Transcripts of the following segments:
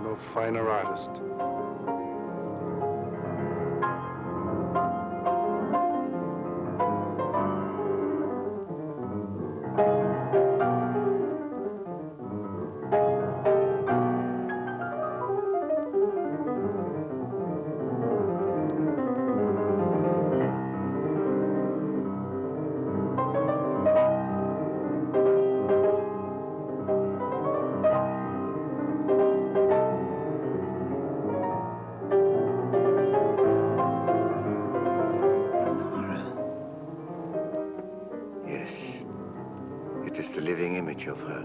no finer artist. Of her.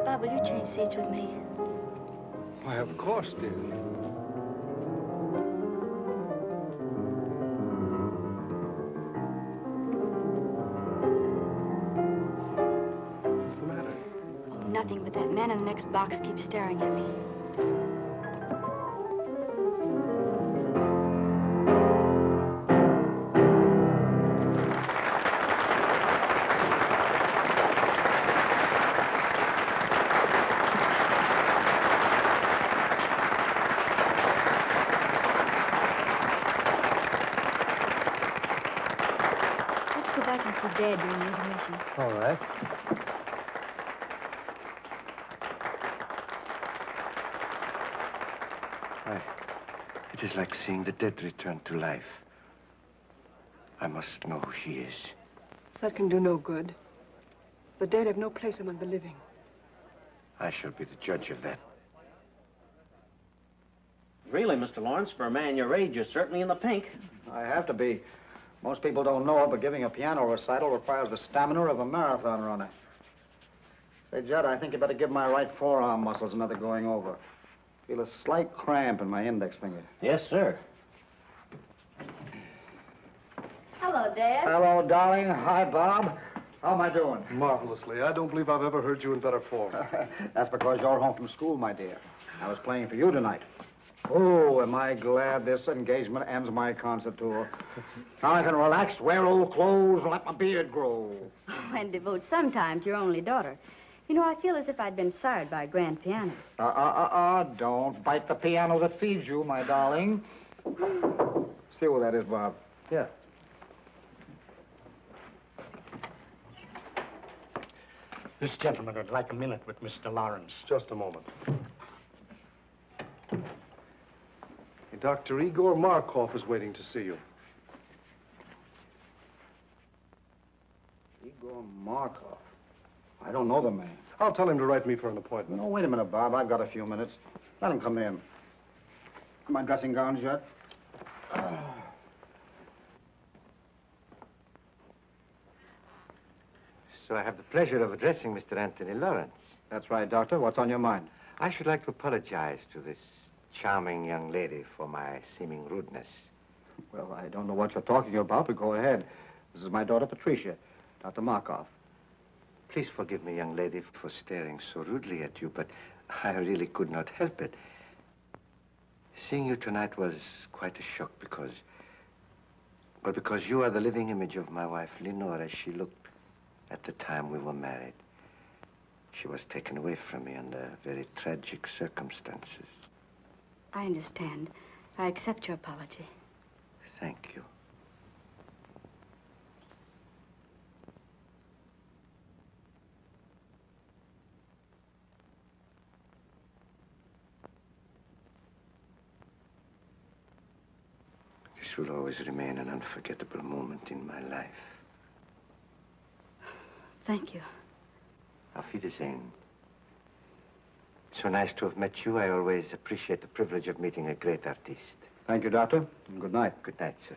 Bob, will you change seats with me? Why, of course, dear. What's the matter? Oh, nothing, but that man in the next box keeps staring at me. Let's go back and see Dad during the intermission. All right. It is like seeing the dead return to life. I must know who she is. That can do no good. The dead have no place among the living. I shall be the judge of that. Really, Mr. Lawrence, for a man your age, you're certainly in the pink. I have to be. Most people don't know it, but giving a piano recital requires the stamina of a marathon runner. Say, Judd, I think you better give my right forearm muscles another going over. Feel a slight cramp in my index finger. Yes, sir. Hello, Dad. Hello, darling. Hi, Bob. How am I doing? Marvelously. I don't believe I've ever heard you in better form. That's because you're home from school, my dear. I was playing for you tonight. Oh, am I glad this engagement ends my concert tour. Now I can relax, wear old clothes, and let my beard grow. Oh, and devote some time to your only daughter. You know, I feel as if I'd been sired by a grand piano. Don't bite the piano that feeds you, my darling. See who that is, Bob. Yeah. This gentleman would like a minute with Mr. Lawrence. Just a moment. Dr. Igor Markov is waiting to see you. Igor Markov? I don't know the man. I'll tell him to write me for an appointment. No, wait a minute, Bob. I've got a few minutes. Let him come in. My dressing gowns yet? So I have the pleasure of addressing Mr. Anthony Lawrence. That's right, Doctor. What's on your mind? I should like to apologize to this charming young lady for my seeming rudeness. Well, I don't know what you're talking about, but go ahead. This is my daughter, Patricia, Dr. Markov. Please forgive me, young lady, for staring so rudely at you, but I really could not help it. Seeing you tonight was quite a shock because you are the living image of my wife, Lenore, as she looked at the time we were married. She was taken away from me under very tragic circumstances. I understand. I accept your apology. Thank you. This will always remain an unforgettable moment in my life. Thank you. Auf Wiedersehen. So nice to have met you. I always appreciate the privilege of meeting a great artist. Thank you, Doctor. And good night. Good night, sir.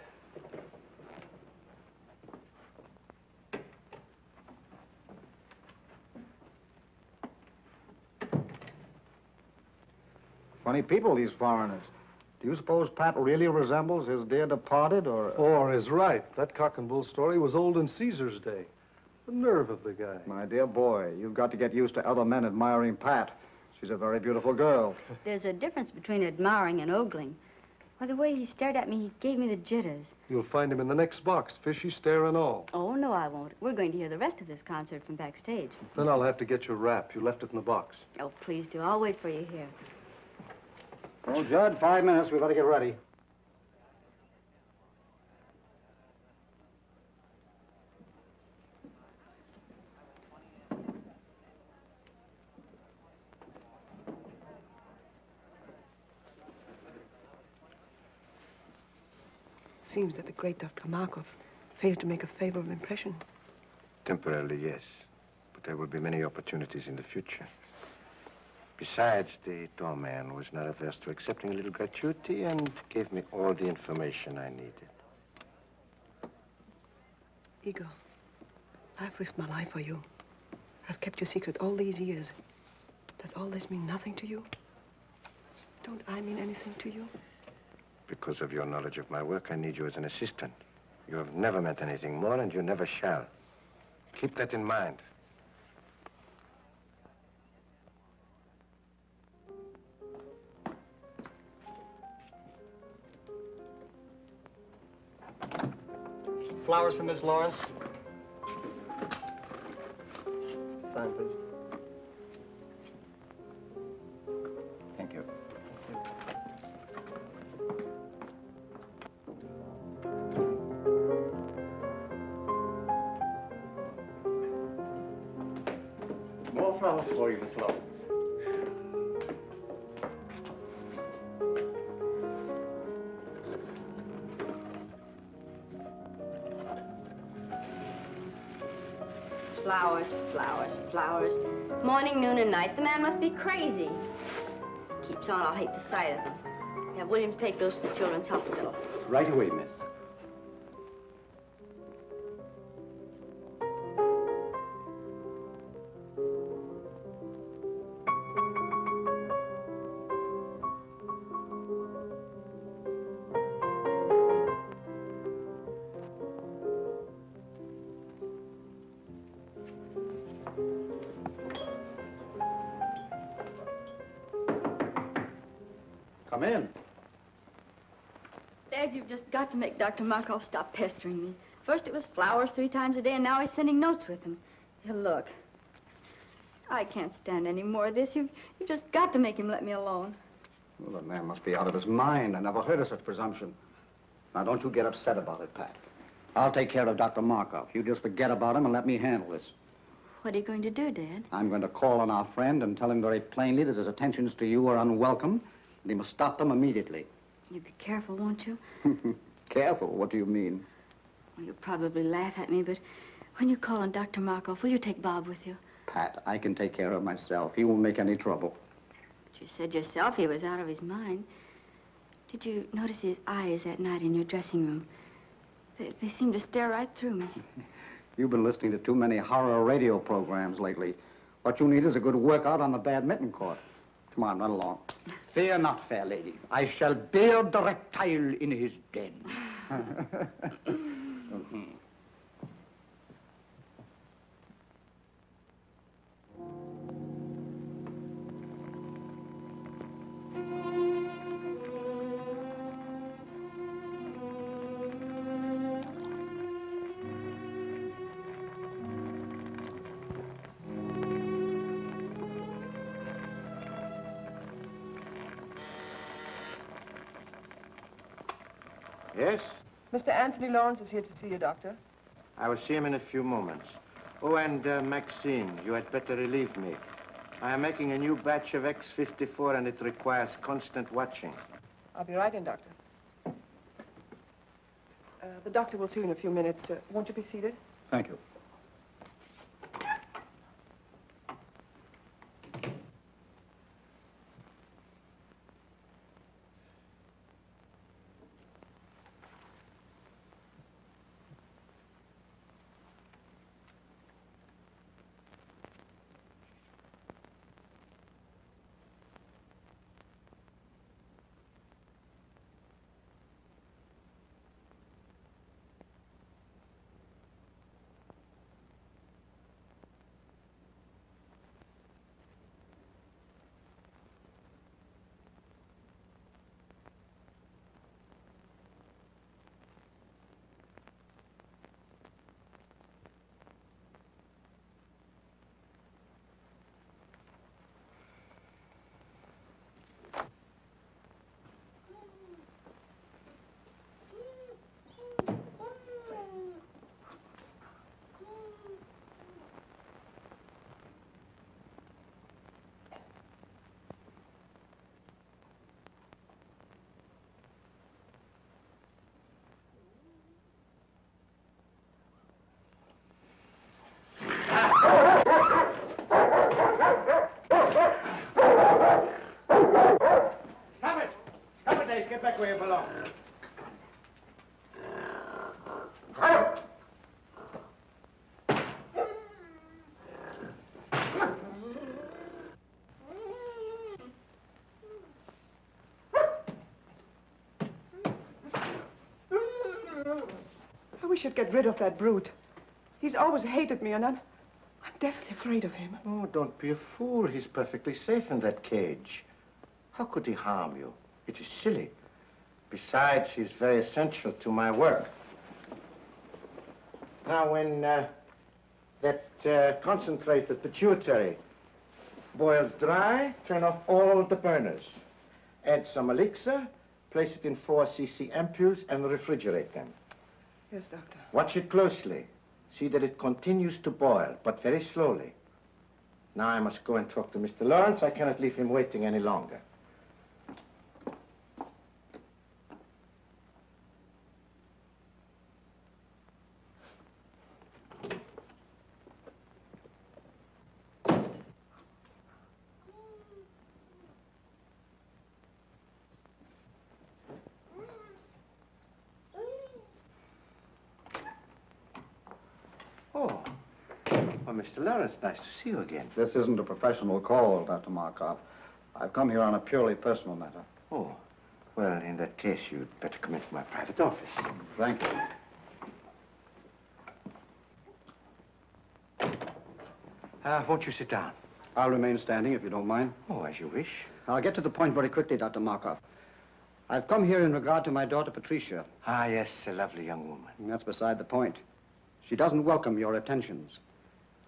Funny people, these foreigners. Do you suppose Pat really resembles his dear departed, or... Or is right. That cock and bull story was old in Caesar's day. The nerve of the guy. My dear boy, you've got to get used to other men admiring Pat. She's a very beautiful girl. There's a difference between admiring and ogling. Why, the way he stared at me, he gave me the jitters. You'll find him in the next box, fishy stare and all. Oh, no, I won't. We're going to hear the rest of this concert from backstage. Then I'll have to get your wrap. You left it in the box. Oh, please do. I'll wait for you here. Well, Judd, 5 minutes. We better get ready. It seems that the great Dr. Markov failed to make a favorable impression. Temporarily, yes. But there will be many opportunities in the future. Besides, the doorman was not averse to accepting a little gratuity and gave me all the information I needed. Igor, I've risked my life for you. I've kept your secret all these years. Does all this mean nothing to you? Don't I mean anything to you? Because of your knowledge of my work, I need you as an assistant. You have never meant anything more, and you never shall. Keep that in mind. Flowers for Miss Lawrence. Sign, please. Thank you. More flowers for you, Miss Lawrence. Flowers, flowers, flowers. Morning, noon, and night. The man must be crazy. Keeps on, I'll hate the sight of him. Have Williams take those to the Children's Hospital. Right away, miss. Come in. Dad, you've just got to make Dr. Markov stop pestering me. First it was flowers 3 times a day, and now he's sending notes with them. Here, look. I can't stand any more of this. You've just got to make him let me alone. Well, the man must be out of his mind. I never heard of such presumption. Now, don't you get upset about it, Pat. I'll take care of Dr. Markov. You just forget about him and let me handle this. What are you going to do, Dad? I'm going to call on our friend and tell him very plainly that his attentions to you are unwelcome, and he must stop them immediately. You be careful, won't you? Careful? What do you mean? Well, you'll probably laugh at me, but when you call on Dr. Markov, will you take Bob with you? Pat, I can take care of myself. He won't make any trouble. But you said yourself he was out of his mind. Did you notice his eyes that night in your dressing room? They seemed to stare right through me. You've been listening to too many horror radio programs lately. What you need is a good workout on the badminton court. Come on, run along. Fear not, fair lady. I shall beard the reptile in his den. Yes? Mr. Anthony Lawrence is here to see you, Doctor. I will see him in a few moments. Oh, and Maxine, you had better relieve me. I am making a new batch of X54, and it requires constant watching. I'll be right in, Doctor. The doctor will see you in a few minutes. Won't you be seated? Thank you. Naish, get back where you belong. I wish you'd get rid of that brute. He's always hated me, and I'm deathly afraid of him. Oh, don't be a fool. He's perfectly safe in that cage. How could he harm you? It is silly. Besides, he's very essential to my work. Now, when that concentrated pituitary boils dry, turn off all the burners. Add some elixir, place it in 4 cc ampules, and refrigerate them. Yes, Doctor. Watch it closely. See that it continues to boil, but very slowly. Now I must go and talk to Mr. Lawrence. I cannot leave him waiting any longer. Oh, Mr. Lawrence, nice to see you again. This isn't a professional call, Dr. Markov. I've come here on a purely personal matter. Oh, well, in that case, you'd better come into my private office. Thank you. Won't you sit down? I'll remain standing, if you don't mind. Oh, as you wish. I'll get to the point very quickly, Dr. Markov. I've come here in regard to my daughter, Patricia. Ah, yes, a lovely young woman. And that's beside the point. She doesn't welcome your attentions.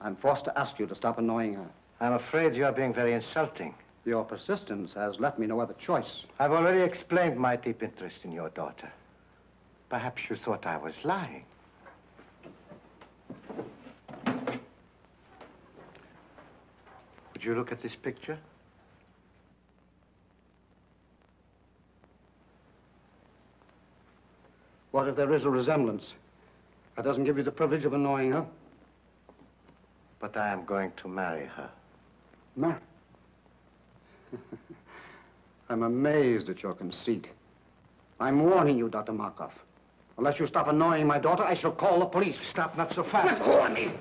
I'm forced to ask you to stop annoying her. I'm afraid you're being very insulting. Your persistence has left me no other choice. I've already explained my deep interest in your daughter. Perhaps you thought I was lying. Would you look at this picture? What if there is a resemblance? That doesn't give you the privilege of annoying her. But I am going to marry her. Marry? I'm amazed at your conceit. I'm warning you, Dr. Markov. Unless you stop annoying my daughter, I shall call the police. Stop, not so fast. Let go of me!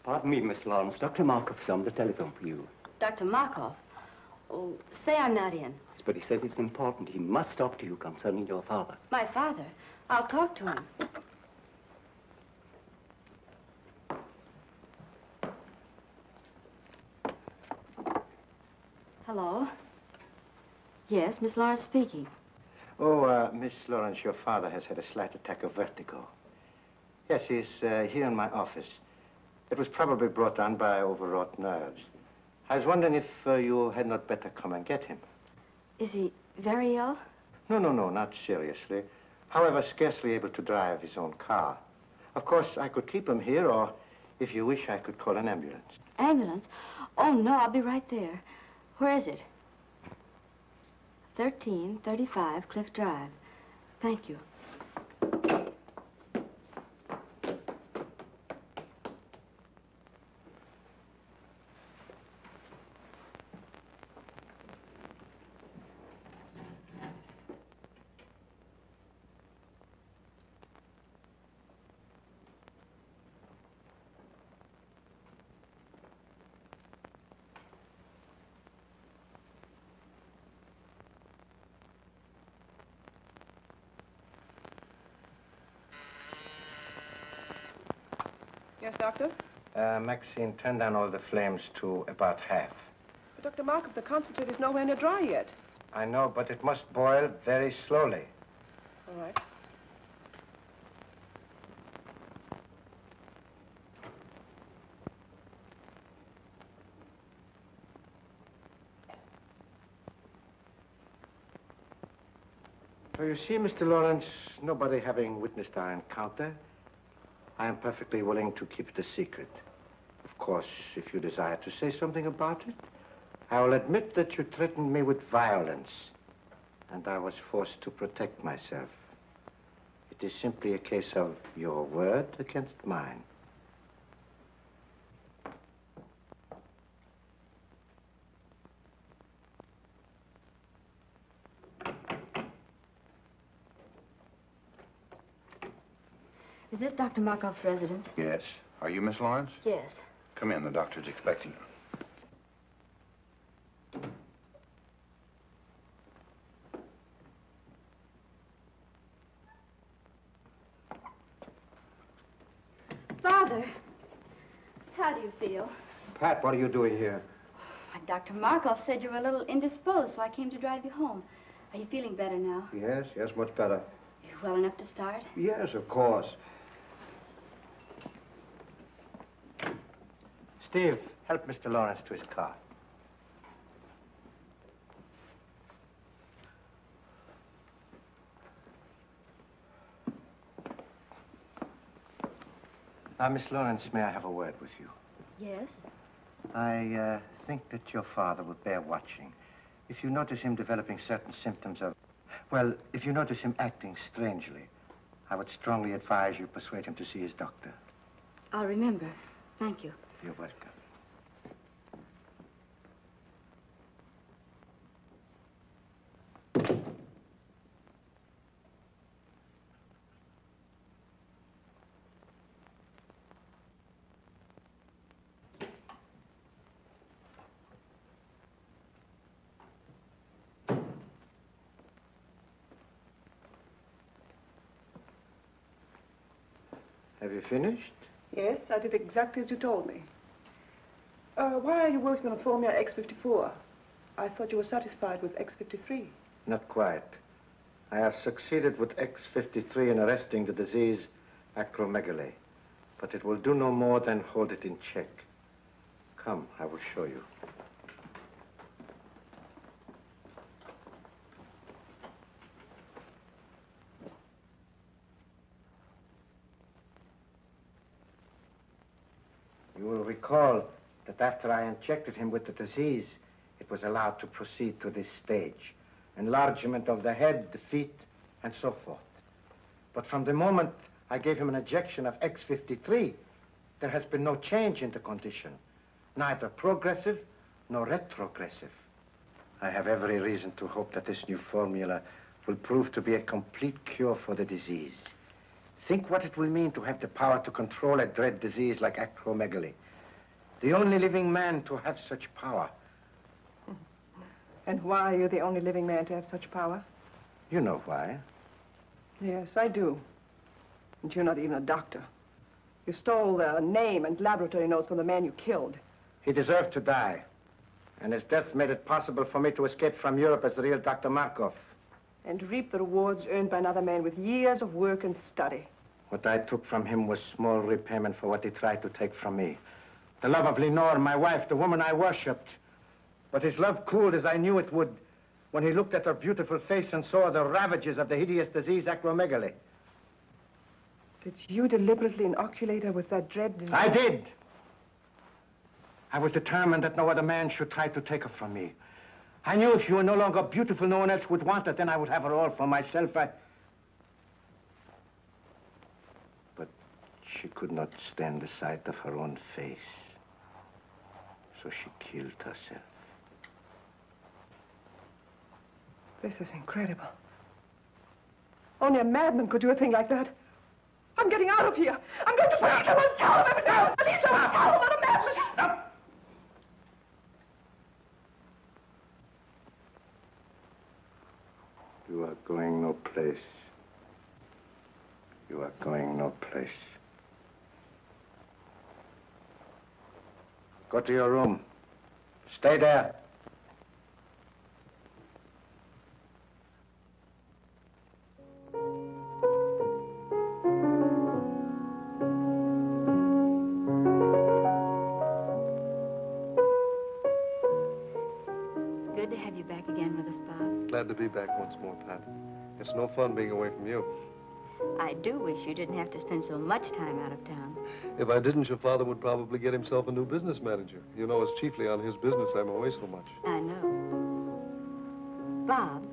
Pardon me, Miss Lawrence. Dr. Markov's on the telephone for you. Dr. Markov? Oh, say I'm not in. But he says it's important. He must talk to you concerning your father. My father? I'll talk to him. Hello? Yes, Miss Lawrence speaking. Oh, Miss Lawrence, your father has had a slight attack of vertigo. Yes, he's here in my office. It was probably brought on by overwrought nerves. I was wondering if you had not better come and get him. Is he very ill? No, not seriously. However, scarcely able to drive his own car. Of course, I could keep him here, or if you wish, I could call an ambulance. Ambulance? Oh, no, I'll be right there. Where is it? 1335 Cliff Drive. Thank you. Yes, Doctor? Maxine, turn down all the flames to about half. But Dr. Markov, the concentrate is nowhere near dry yet. I know, but it must boil very slowly. All right. So you see, Mr. Lawrence, nobody having witnessed our encounter, I am perfectly willing to keep it a secret. Of course, if you desire to say something about it, I will admit that you threatened me with violence, and I was forced to protect myself. It is simply a case of your word against mine. Is this Dr. Markov's residence? Yes. Are you Miss Lawrence? Yes. Come in. The doctor's expecting you. Father, how do you feel? Pat, what are you doing here? Dr. Markov said you were a little indisposed, so I came to drive you home. Are you feeling better now? Yes, much better. You well enough to start? Yes, of course. Steve, help Mr. Lawrence to his car. Now, Miss Lawrence, may I have a word with you? Yes. I think that your father would bear watching. If you notice him developing certain symptoms of... Well, if you notice him acting strangely, I would strongly advise you persuade him to see his doctor. I'll remember. Thank you. You're welcome. Have you finished? Yes, I did exactly as you told me. Why are you working on a formula X54? I thought you were satisfied with X53. Not quite. I have succeeded with X53 in arresting the disease acromegaly, but it will do no more than hold it in check. Come, I will show you. You will recall that after I injected him with the disease, it was allowed to proceed to this stage. Enlargement of the head, the feet, and so forth. But from the moment I gave him an injection of X53, there has been no change in the condition, neither progressive nor retrogressive. I have every reason to hope that this new formula will prove to be a complete cure for the disease. Think what it will mean to have the power to control a dread disease like acromegaly, The only living man to have such power. And why are you the only living man to have such power? You know why. Yes, I do. And you're not even a doctor. You stole the name and laboratory notes from the man you killed. He deserved to die. And his death made it possible for me to escape from Europe as the real Dr. Markov. And reap the rewards earned by another man with years of work and study. What I took from him was small repayment for what he tried to take from me. The love of Lenore, my wife, the woman I worshipped. But his love cooled as I knew it would when he looked at her beautiful face and saw the ravages of the hideous disease, acromegaly. Did you deliberately inoculate her with that dread disease? I did. I was determined that no other man should try to take her from me. I knew if you were no longer beautiful, no one else would want her. Then I would have her all for myself. But she could not stand the sight of her own face. So she killed herself. This is incredible. Only a madman could do a thing like that. I'm getting out of here. I'm going to police him and tell him everything. Police him and tell him I'm a madman. Stop! You are going no place. You are going no place. Go to your room. Stay there. Good to have you back again with us, Bob. Glad to be back once more, Pat. It's no fun being away from you. I do wish you didn't have to spend so much time out of town. If I didn't, your father would probably get himself a new business manager. You know, it's chiefly on his business I'm away so much. I know. Bob,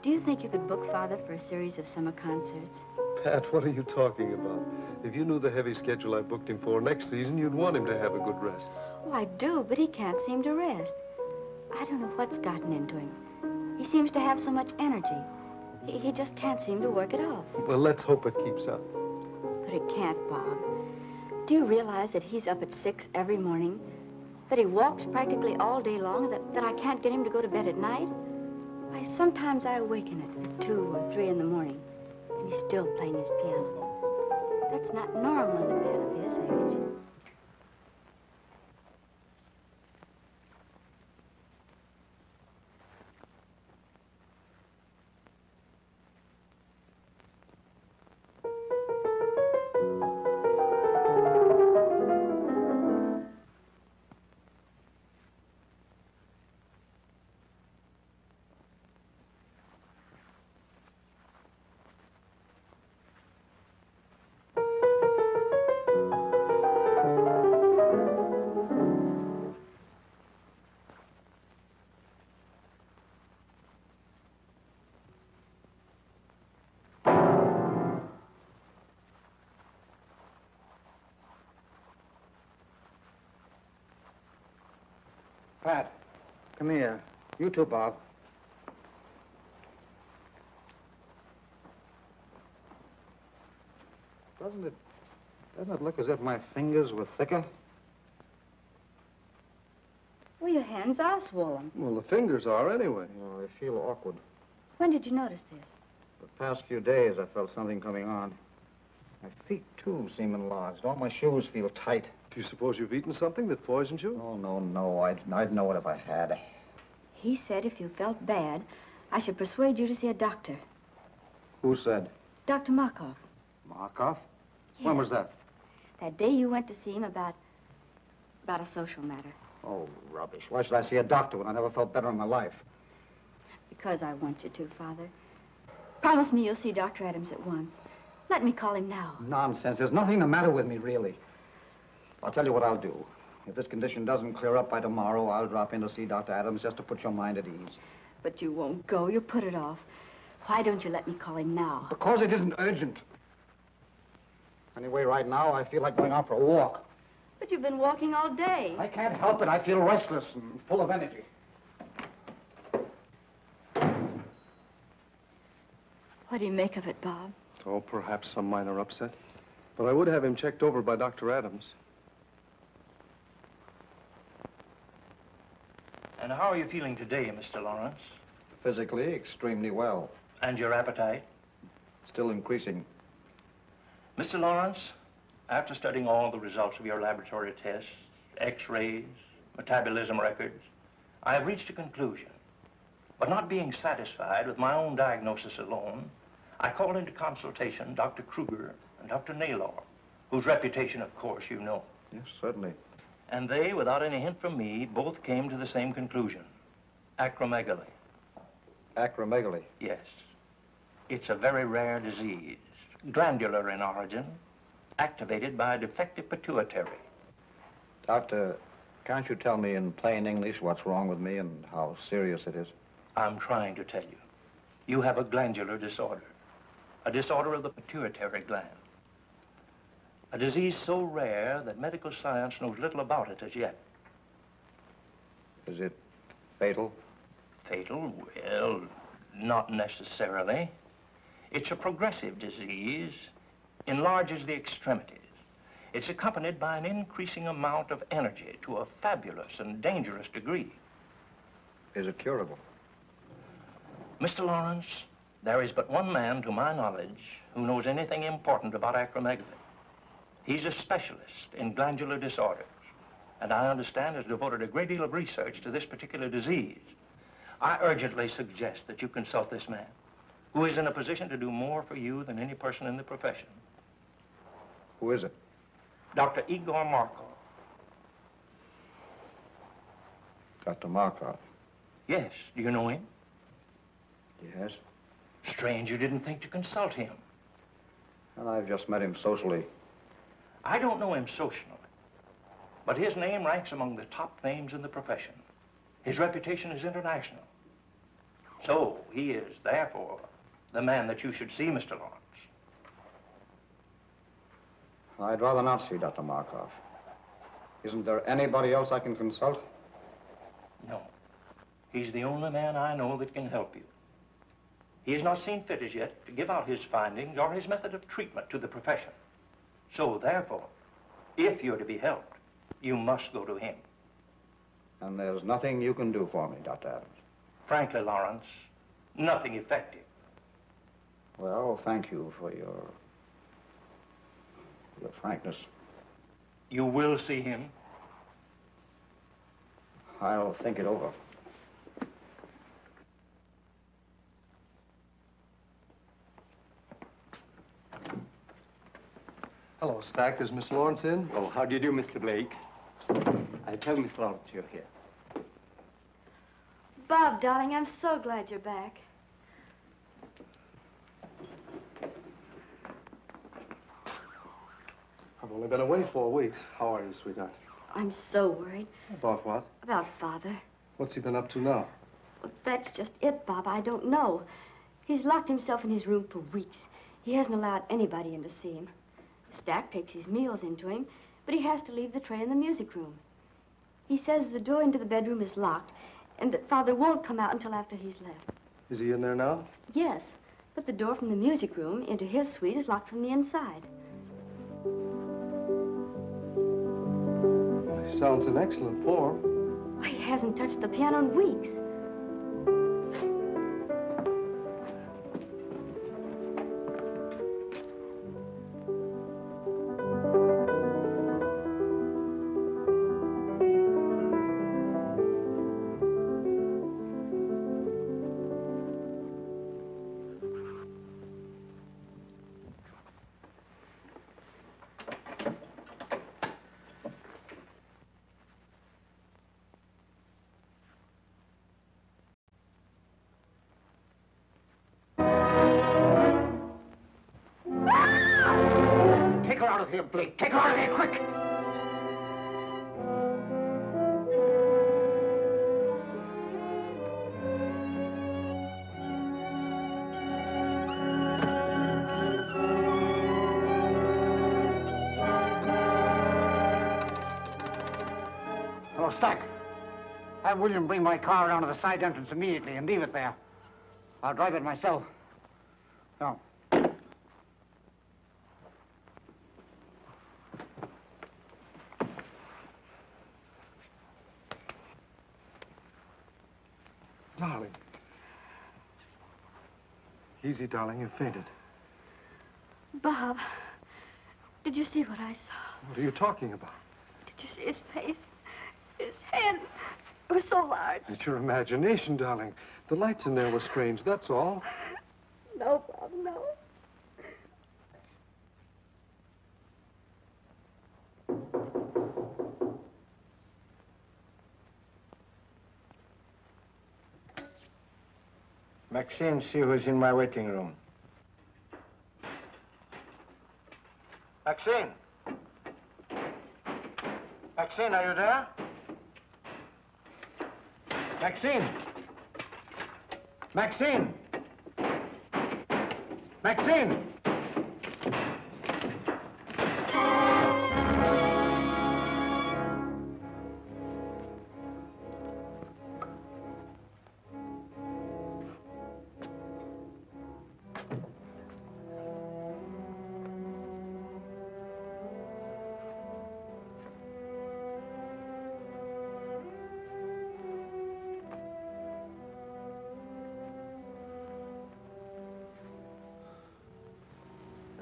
do you think you could book Father for a series of summer concerts? Pat, what are you talking about? If you knew the heavy schedule I booked him for next season, you'd want him to have a good rest. Oh, I do, but he can't seem to rest. I don't know what's gotten into him. He seems to have so much energy. He just can't seem to work it off. Well, let's hope it keeps up. But it can't, Bob. Do you realize that he's up at 6 every morning? That he walks practically all day long? That I can't get him to go to bed at night? Why, sometimes I awaken at 2 or 3 in the morning, and he's still playing his piano. That's not normal in a man of his age. Pat, come here. You too, Bob. Doesn't it look as if my fingers were thicker? Well, your hands are swollen. Well, the fingers are anyway. Oh, I feel awkward. When did you notice this? The past few days, I felt something coming on. My feet, too, seem enlarged. All my shoes feel tight. Do you suppose you've eaten something that poisoned you? Oh, no. I'd know it if I had. He said if you felt bad, I should persuade you to see a doctor. Who said? Dr. Markov. Markov? Yeah. When was that? That day you went to see him about a social matter. Oh, rubbish. Why should I see a doctor when I never felt better in my life? Because I want you to, Father. Promise me you'll see Dr. Adams at once. Let me call him now. Nonsense. There's nothing the matter with me, really. I'll tell you what I'll do. If this condition doesn't clear up by tomorrow, I'll drop in to see Dr. Adams just to put your mind at ease. But you won't go. You'll put it off. Why don't you let me call him now? Because it isn't urgent. Anyway, right now, I feel like going out for a walk. But you've been walking all day. I can't help it. I feel restless and full of energy. What do you make of it, Bob? Oh, perhaps some minor upset. But I would have him checked over by Dr. Adams. And how are you feeling today, Mr. Lawrence? Physically, extremely well. And your appetite? Still increasing. Mr. Lawrence, after studying all the results of your laboratory tests, X-rays, metabolism records, I have reached a conclusion. But not being satisfied with my own diagnosis alone, I called into consultation Dr. Kruger and Dr. Naylor, whose reputation, of course, you know. Yes, certainly. And they, without any hint from me, both came to the same conclusion. Acromegaly. Acromegaly? Yes. It's a very rare disease, glandular in origin, activated by a defective pituitary. Doctor, can't you tell me in plain English what's wrong with me and how serious it is? I'm trying to tell you. You have a glandular disorder, a disorder of the pituitary gland. A disease so rare that medical science knows little about it as yet. Is it fatal? Fatal? Well, not necessarily. It's a progressive disease, enlarges the extremities. It's accompanied by an increasing amount of energy to a fabulous and dangerous degree. Is it curable? Mr. Lawrence, there is but one man, to my knowledge, who knows anything important about acromegaly. He's a specialist in glandular disorders, and I understand has devoted a great deal of research to this particular disease. I urgently suggest that you consult this man, who is in a position to do more for you than any person in the profession. Who is it? Dr. Igor Markov. Dr. Markov? Yes. Do you know him? Yes. Strange you didn't think to consult him. Well, I've just met him socially. I don't know him socially, but his name ranks among the top names in the profession. His reputation is international. So he is, therefore, the man that you should see, Mr. Lawrence. I'd rather not see Dr. Markov. Isn't there anybody else I can consult? No. He's the only man I know that can help you. He has not seen fit as yet to give out his findings or his method of treatment to the profession. So, therefore, if you're to be helped, you must go to him. And there's nothing you can do for me, Dr. Adams? Frankly, Lawrence, nothing effective. Well, thank you for your frankness. You will see him? I'll think it over. Hello, Stack. Is Miss Lawrence in? Oh, how do you do, Mr. Blake? I'll tell Miss Lawrence you're here. Bob, darling, I'm so glad you're back. I've only been away 4 weeks. How are you, sweetheart? I'm so worried. About what? About Father. What's he been up to now? Well, that's just it, Bob. I don't know. He's locked himself in his room for weeks. He hasn't allowed anybody in to see him. Stack takes his meals into him, but he has to leave the tray in the music room. He says the door into the bedroom is locked and that Father won't come out until after he's left. Is he in there now? Yes, but the door from the music room into his suite is locked from the inside. Well, he sounds in excellent form. Why, he hasn't touched the piano in weeks. Take her out of here, Blake. Take her out of here, quick! Hello, Stack. Have William bring my car around to the side entrance immediately and leave it there. I'll drive it myself. No. Easy, darling. You fainted. Bob, did you see what I saw? What are you talking about? Did you see his face? His head. It was so large. It's your imagination, darling. The lights in there were strange, that's all. No, Bob, no. Maxine, see who's in my waiting room. Maxine? Maxine, are you there? Maxine? Maxine? Maxine?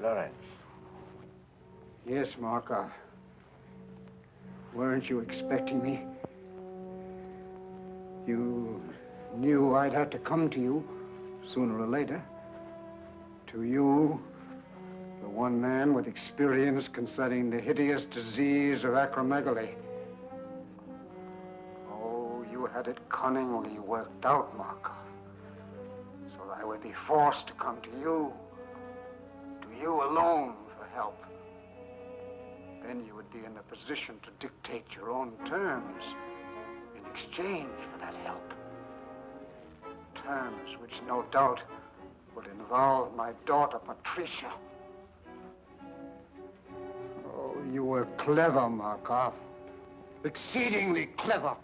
Lawrence. Yes, Markov. Weren't you expecting me? You knew I'd have to come to you sooner or later. To you, the one man with experience concerning the hideous disease of acromegaly. Oh, you had it cunningly worked out, Markov. So that I would be forced to come to you alone for help. Then you would be in a position to dictate your own terms in exchange for that help. Terms which no doubt would involve my daughter, Patricia. Oh, you were clever, Markov. Exceedingly clever.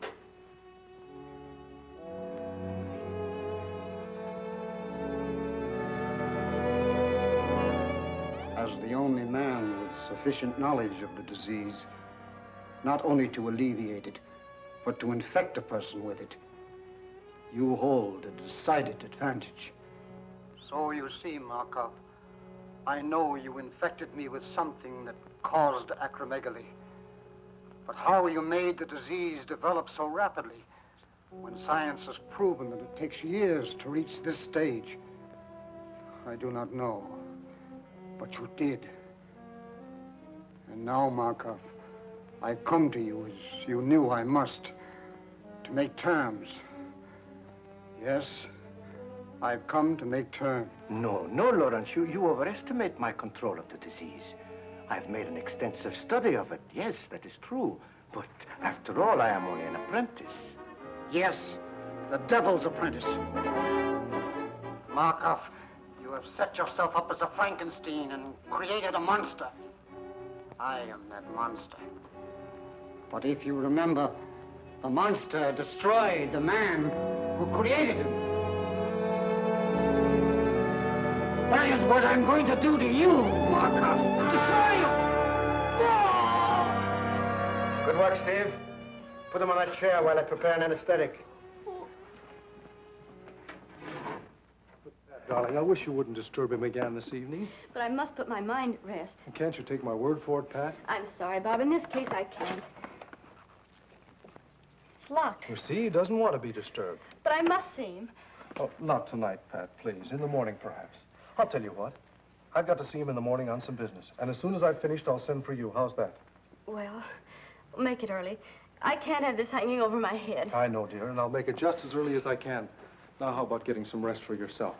As the only man with sufficient knowledge of the disease, not only to alleviate it, but to infect a person with it, you hold a decided advantage. So you see, Markov, I know you infected me with something that caused acromegaly. But how you made the disease develop so rapidly, when science has proven that it takes years to reach this stage, I do not know. But you did. And now, Markov, I've come to you as you knew I must, to make terms. Yes, I've come to make terms. No, Lawrence, you overestimate my control of the disease. I've made an extensive study of it. Yes, that is true. But after all, I am only an apprentice. Yes, the devil's apprentice. Markov, you have set yourself up as a Frankenstein and created a monster. I am that monster. But if you remember, the monster destroyed the man who created him. That is what I'm going to do to you, Markov. Destroy you! Oh! Good work, Steve. Put him on a chair while I prepare an anesthetic. Darling, I wish you wouldn't disturb him again this evening. But I must put my mind at rest. Can't you take my word for it, Pat? I'm sorry, Bob. In this case, I can't. It's locked. You see, he doesn't want to be disturbed. But I must see him. Oh, not tonight, Pat, please. In the morning, perhaps. I'll tell you what. I've got to see him in the morning on some business. And as soon as I've finished, I'll send for you. How's that? Well, make it early. I can't have this hanging over my head. I know, dear, and I'll make it just as early as I can. Now, how about getting some rest for yourself?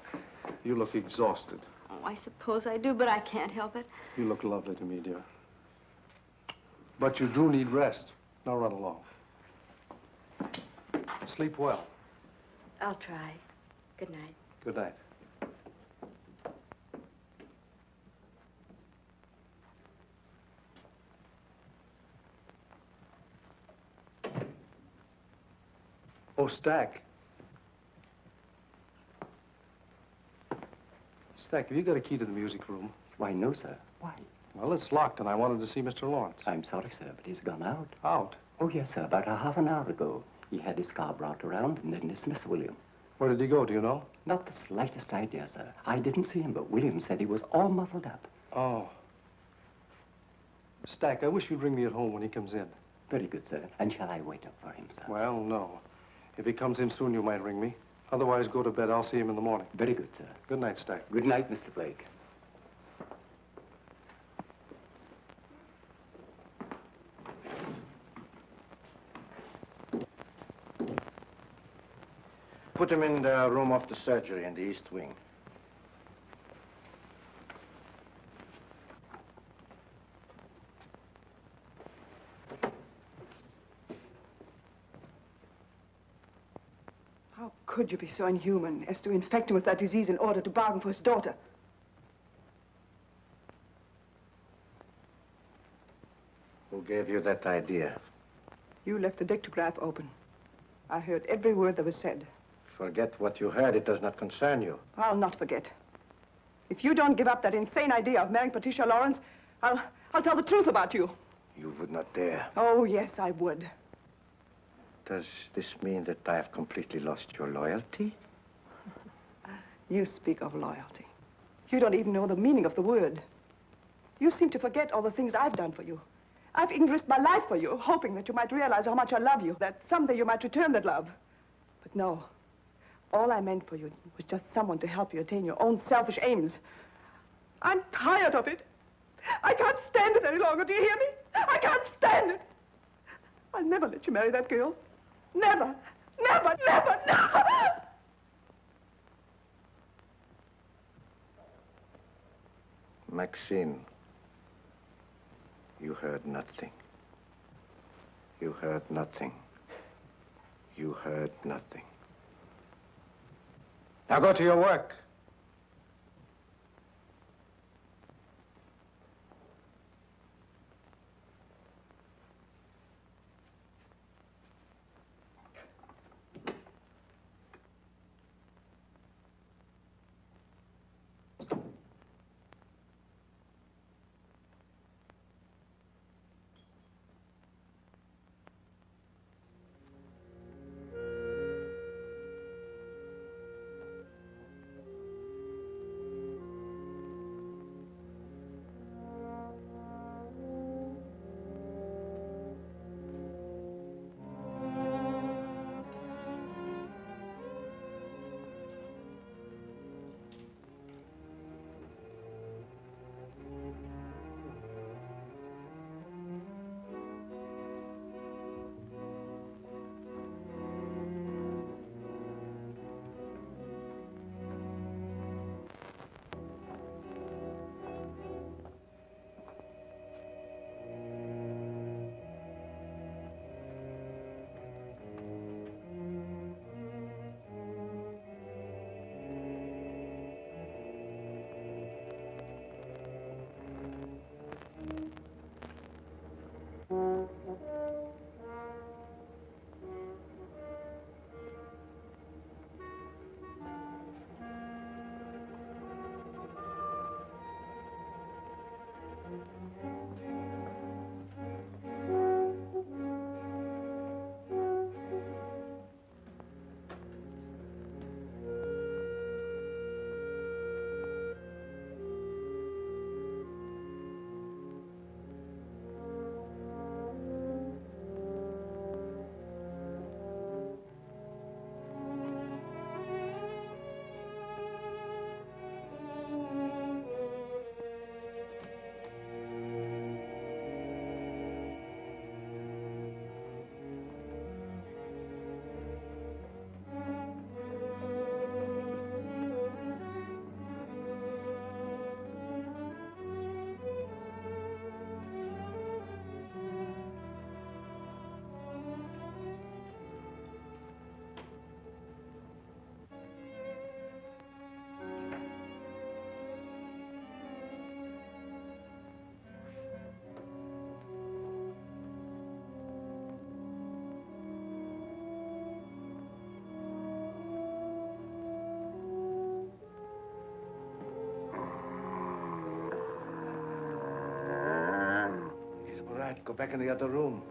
You look exhausted. Oh, I suppose I do, but I can't help it. You look lovely to me, dear. But you do need rest. Now run along. Sleep well. I'll try. Good night. Good night. Oh, Stack. Stack, have you got a key to the music room? Why, no, sir. Why? Well, it's locked, and I wanted to see Mr. Lawrence. I'm sorry, sir, but he's gone out. Out? Oh, yes, sir. About a half an hour ago. He had his car brought around and then dismissed William. Where did he go, do you know? Not the slightest idea, sir. I didn't see him, but William said he was all muffled up. Oh. Stack, I wish you'd ring me at home when he comes in. Very good, sir. And shall I wait up for him, sir? Well, no. If he comes in soon, you might ring me. Otherwise, go to bed. I'll see him in the morning. Very good, sir. Good night, Stack. Good night, Mr. Blake. Put him in the room of the surgery in the east wing. How could you be so inhuman as to infect him with that disease in order to bargain for his daughter? Who gave you that idea? You left the dictograph open. I heard every word that was said. Forget what you heard. It does not concern you. I'll not forget. If you don't give up that insane idea of marrying Patricia Lawrence, I'll tell the truth about you. You would not dare. Oh, yes, I would. Does this mean that I have completely lost your loyalty? You speak of loyalty. You don't even know the meaning of the word. You seem to forget all the things I've done for you. I've even risked my life for you, hoping that you might realize how much I love you, that someday you might return that love. But no. All I meant for you was just someone to help you attain your own selfish aims. I'm tired of it. I can't stand it any longer, do you hear me? I can't stand it. I'll never let you marry that girl. Never, never, never, never! Maxine, you heard nothing. You heard nothing. You heard nothing. Now go to your work. Go back in the other room.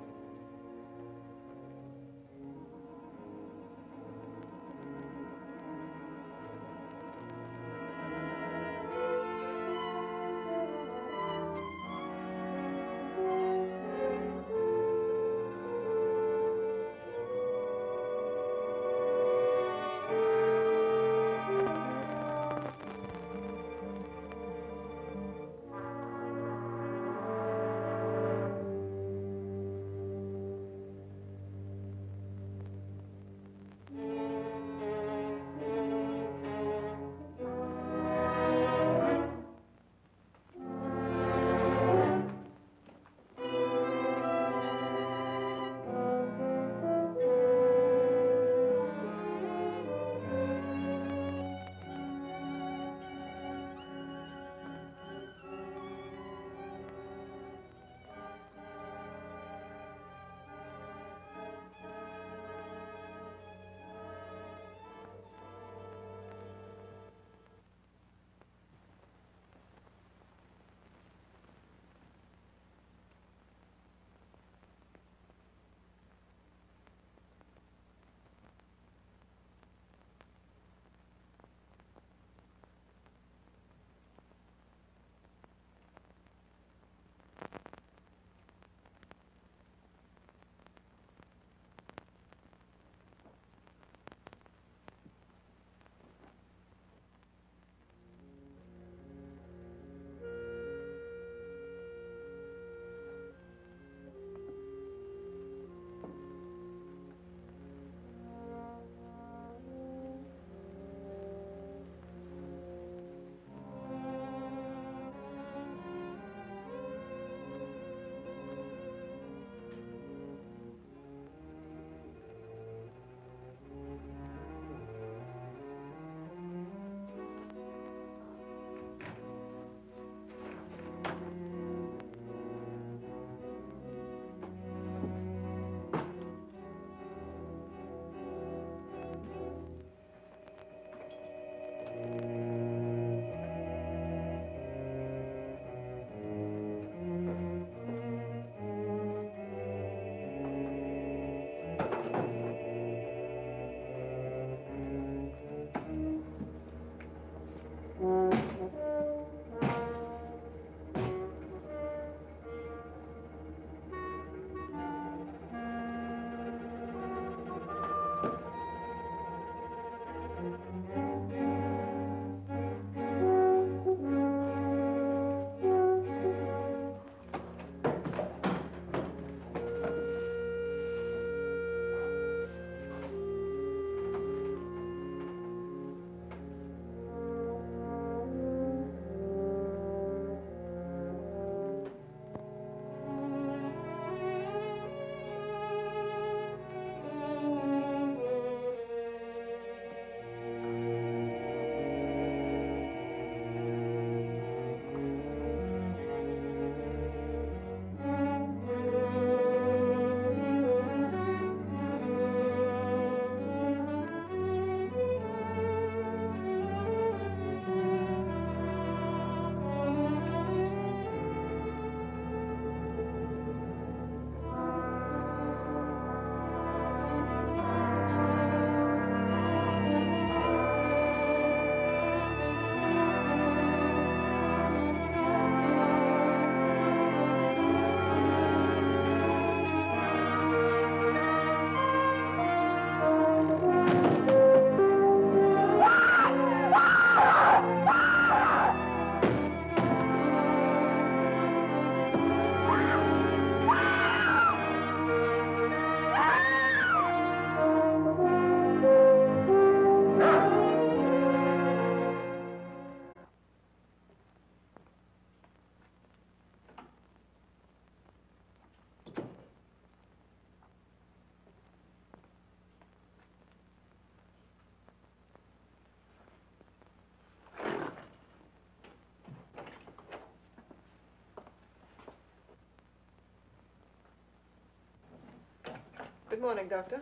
Good morning, Doctor.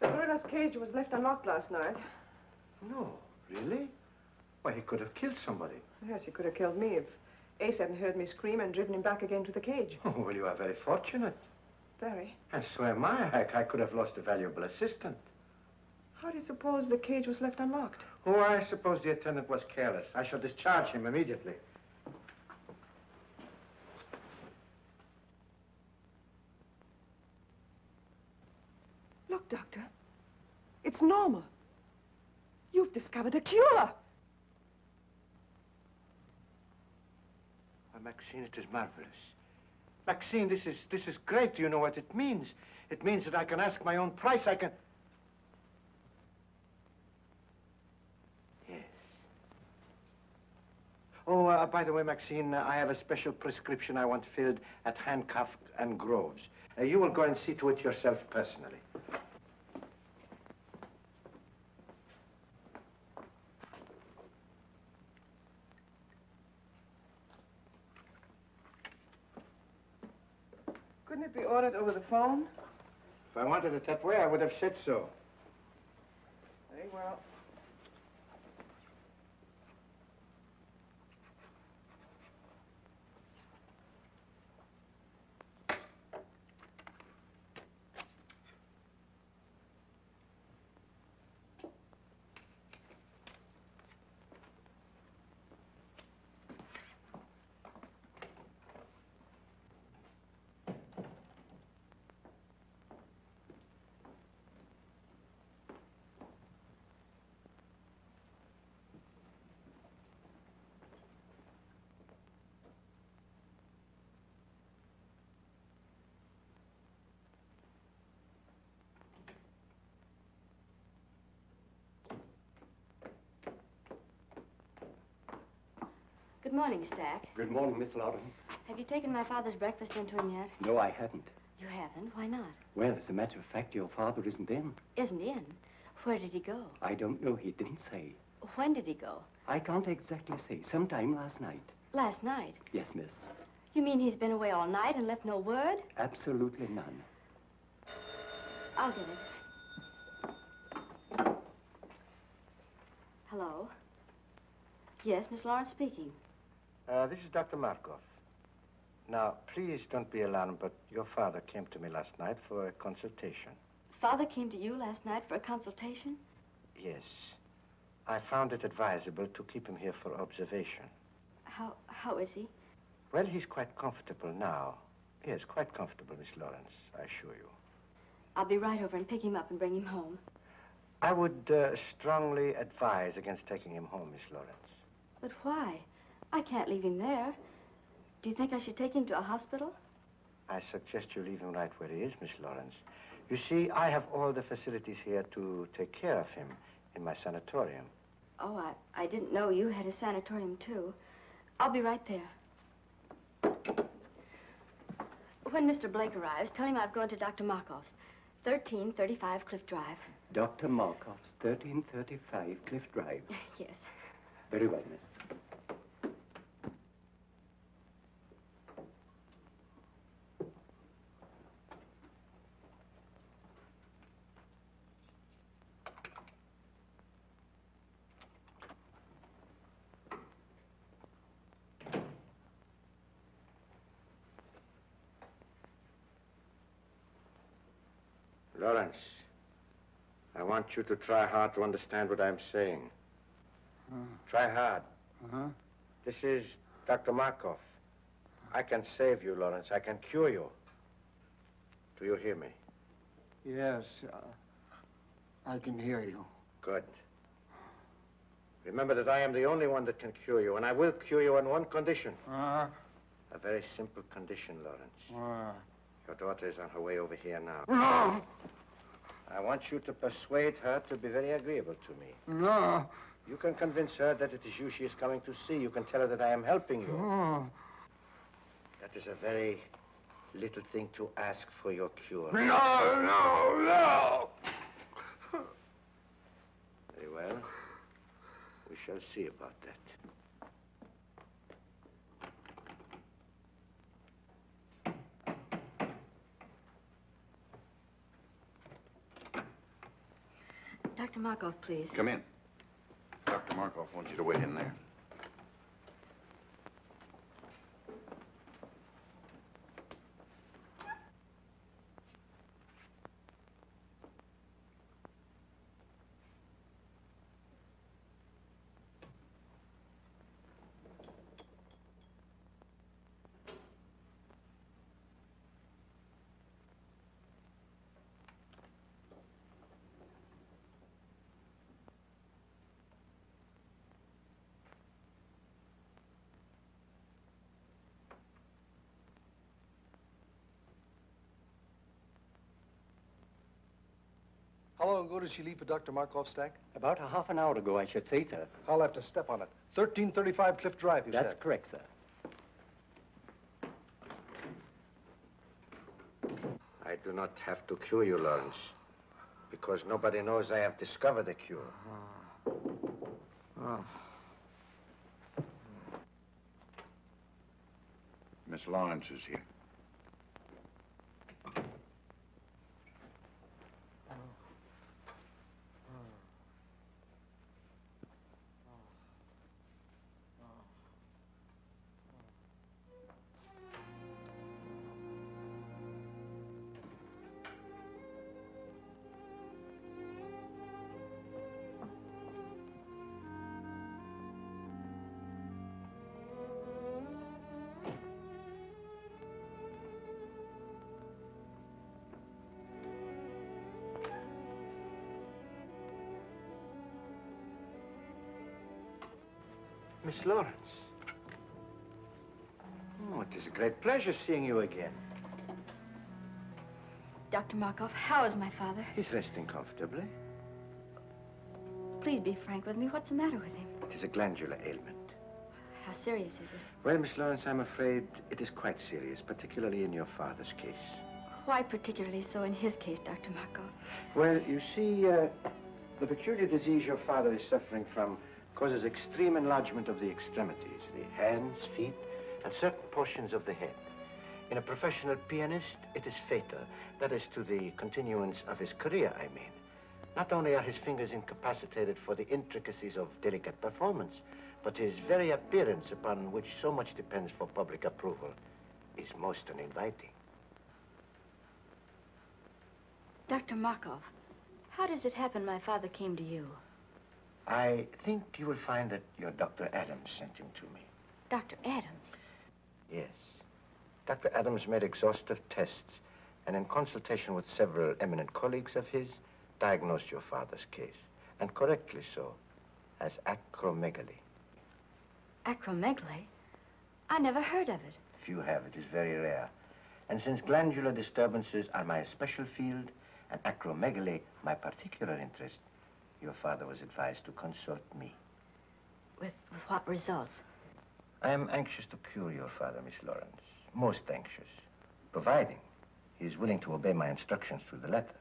The gorilla's cage was left unlocked last night. No, really? Why, he could have killed somebody. Yes, he could have killed me if Ace hadn't heard me scream and driven him back again to the cage. Oh, well, you are very fortunate. Very. And so am I. I could have lost a valuable assistant. How do you suppose the cage was left unlocked? Oh, I suppose the attendant was careless. I shall discharge him immediately. Look, Doctor. It's normal. You've discovered a cure. Why, Maxine, it is marvelous. Maxine, this is great. Do you know what it means? It means that I can ask my own price. I can... Yes. Oh, by the way, Maxine, I have a special prescription I want filled at Handcuff and Groves. You will go and see to it yourself personally. Couldn't it be ordered over the phone? If I wanted it that way, I would have said so. Very well. Good morning, Stack. Good morning, Miss Lawrence. Have you taken my father's breakfast into him yet? No, I haven't. You haven't? Why not? Well, as a matter of fact, your father isn't in. Isn't in? Where did he go? I don't know. He didn't say. When did he go? I can't exactly say. Sometime last night. Last night? Yes, miss. You mean he's been away all night and left no word? Absolutely none. I'll get it. Hello? Yes, Miss Lawrence speaking. This is Dr. Markov. Now, please don't be alarmed, but your father came to me last night for a consultation. Father came to you last night for a consultation? Yes. I found it advisable to keep him here for observation. How is he? Well, he's quite comfortable now. Yes, quite comfortable, Miss Lawrence, I assure you. I'll be right over and pick him up and bring him home. I would strongly advise against taking him home, Miss Lawrence. But why? I can't leave him there. Do you think I should take him to a hospital? I suggest you leave him right where he is, Miss Lawrence. You see, I have all the facilities here to take care of him in my sanatorium. Oh, I didn't know you had a sanatorium, too. I'll be right there. When Mr. Blake arrives, tell him I've gone to Dr. Markov's, 1335 Cliff Drive. Dr. Markov's, 1335 Cliff Drive. Yes. Very well, miss. Lawrence, I want you to try hard to understand what I'm saying. Try hard. This is Dr. Markov. I can save you, Lawrence. I can cure you. Do you hear me? Yes, I can hear you. Good. Remember that I am the only one that can cure you, and I will cure you on one condition. A very simple condition, Lawrence. Your daughter is on her way over here now. No! I want you to persuade her to be very agreeable to me. No! You can convince her that it is you she is coming to see. You can tell her that I am helping you. No! That is a very little thing to ask for your cure. No, no, no! Very well. We shall see about that. Dr. Markov, please. Come in. Dr. Markov wants you to wait in there. How long ago did she leave for Dr. Markov's stack? About a half an hour ago, I should say, sir. I'll have to step on it. 1335 Cliff Drive, you said? That's correct, sir. I do not have to cure you, Lawrence, because nobody knows I have discovered a cure. Miss Lawrence is here. Miss Lawrence. Oh, it is a great pleasure seeing you again. Dr. Markov, how is my father? He's resting comfortably. Please be frank with me. What's the matter with him? It is a glandular ailment. How serious is it? Well, Miss Lawrence, I'm afraid it is quite serious, particularly in your father's case. Why particularly so in his case, Dr. Markov? Well, you see, the peculiar disease your father is suffering from causes extreme enlargement of the extremities, the hands, feet, and certain portions of the head. In a professional pianist, it is fatal. That is to the continuance of his career, I mean. Not only are his fingers incapacitated for the intricacies of delicate performance, but his very appearance, upon which so much depends for public approval, is most uninviting. Dr. Markov, how does it happen my father came to you? I think you will find that your Dr. Adams sent him to me. Dr. Adams? Yes. Dr. Adams made exhaustive tests and in consultation with several eminent colleagues of his, diagnosed your father's case, and correctly so, as acromegaly. Acromegaly? I never heard of it. Few have. It is very rare. And since glandular disturbances are my special field and acromegaly my particular interest, your father was advised to consult me. With what results? I am anxious to cure your father, Miss Lawrence. Most anxious. Providing he is willing to obey my instructions to the letter.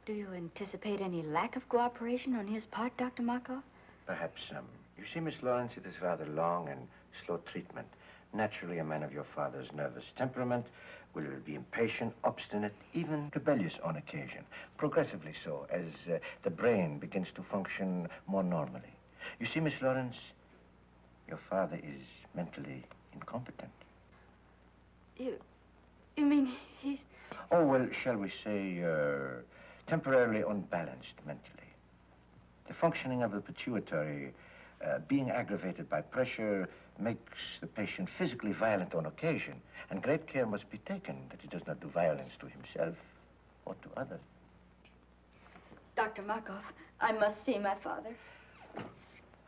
Do you anticipate any lack of cooperation on his part, Dr. Markov? Perhaps some. You see, Miss Lawrence, it is rather long and slow treatment. Naturally, a man of your father's nervous temperament will be impatient, obstinate, even rebellious on occasion. Progressively so, as the brain begins to function more normally. You see, Miss Lawrence, your father is mentally incompetent. You mean he's... Oh, well, shall we say, temporarily unbalanced mentally. The functioning of the pituitary being aggravated by pressure makes the patient physically violent on occasion, and great care must be taken that he does not do violence to himself or to others. Dr. Markov, I must see my father.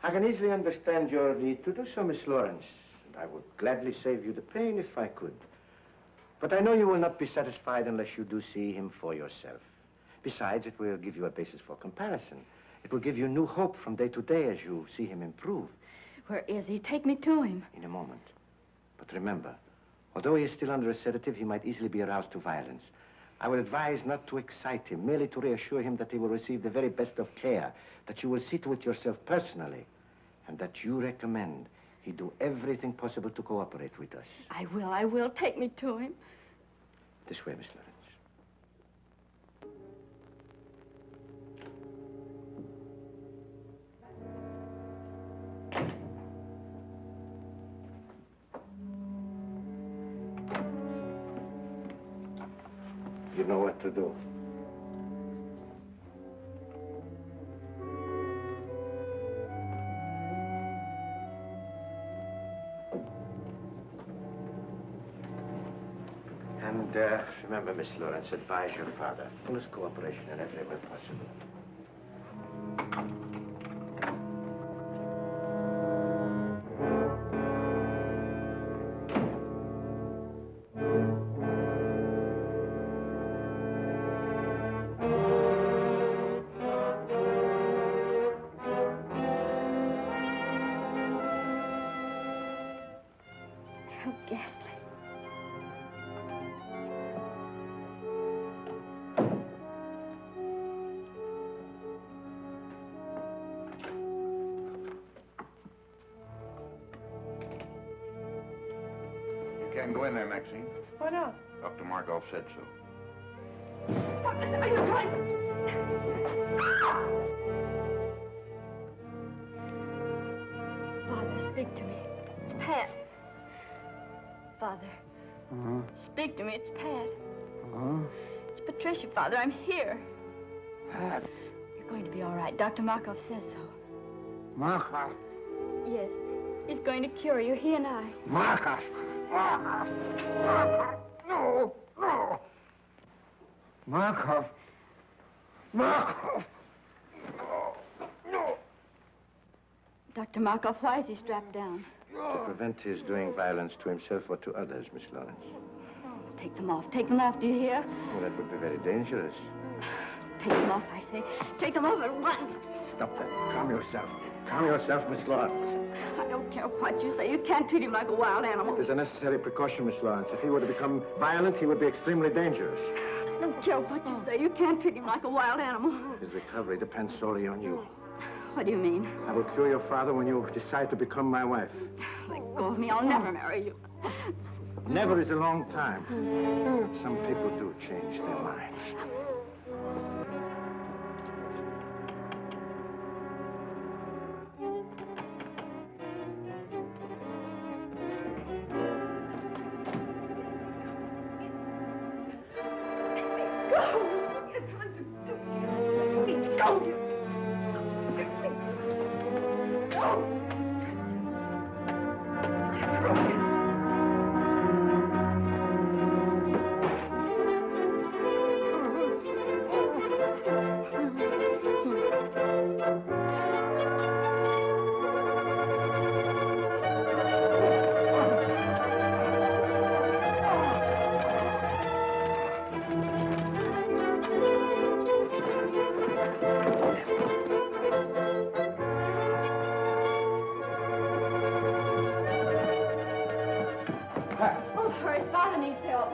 I can easily understand your need to do so, Miss Lawrence, and I would gladly save you the pain if I could. But I know you will not be satisfied unless you do see him for yourself. Besides, it will give you a basis for comparison. It will give you new hope from day to day as you see him improve. Where is he? Take me to him. In a moment. But remember, although he is still under a sedative, he might easily be aroused to violence. I would advise not to excite him, merely to reassure him that he will receive the very best of care, that you will see to it yourself personally, and that you recommend he do everything possible to cooperate with us. I will. Take me to him. This way, Miss Lawrence. You know what to do. And remember, Miss Lawrence, advise your father. Fullest cooperation in every way possible. How ghastly. You can't go in there, Maxine. Why not? Dr. Markov said so. What are you trying to... Father, speak to me. It's Pat. Father. Speak to me. It's Pat. It's Patricia, Father. I'm here. Pat. You're going to be all right. Dr. Markov says so. Markov. Yes. He's going to cure you, he and I. Markov. Markov. Markov. No. No. Markov. Markov. No. No. Dr. Markov, why is he strapped down? To prevent his doing violence to himself or to others, Miss Lawrence. Take them off. Take them off, do you hear? Well, that would be very dangerous. Take them off, I say. Take them off at once. Stop that. Calm yourself. Calm yourself, Miss Lawrence. I don't care what you say. You can't treat him like a wild animal. It is a necessary precaution, Miss Lawrence. If he were to become violent, he would be extremely dangerous. I don't care what you say. You can't treat him like a wild animal. His recovery depends solely on you. What do you mean? I will cure your father when you decide to become my wife. Let go of me. I'll never marry you. Never is a long time. Some people do change their minds. Oh, hurry. Father needs help.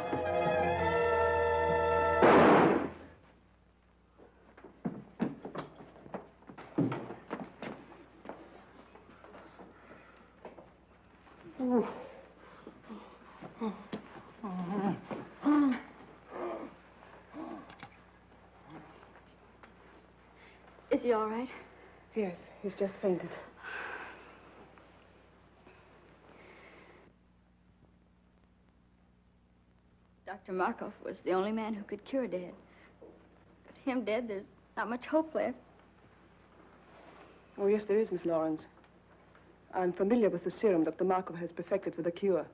Is he all right? Yes, he's just fainted. Dr. Markov was the only man who could cure Dad. With him dead, there's not much hope left. Oh, yes, there is, Miss Lawrence. I'm familiar with the serum Dr. Markov has perfected for the cure.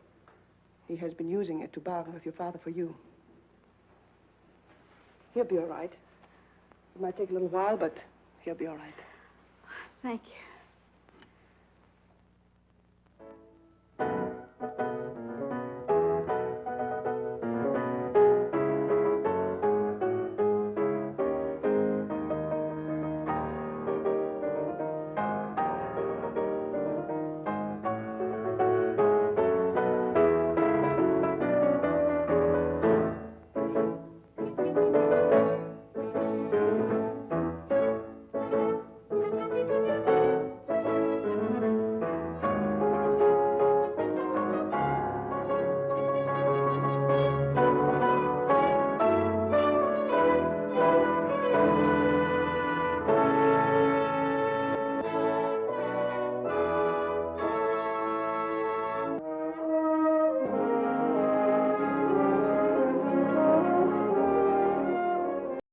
He has been using it to bargain with your father for you. He'll be all right. It might take a little while, but he'll be all right. Thank you.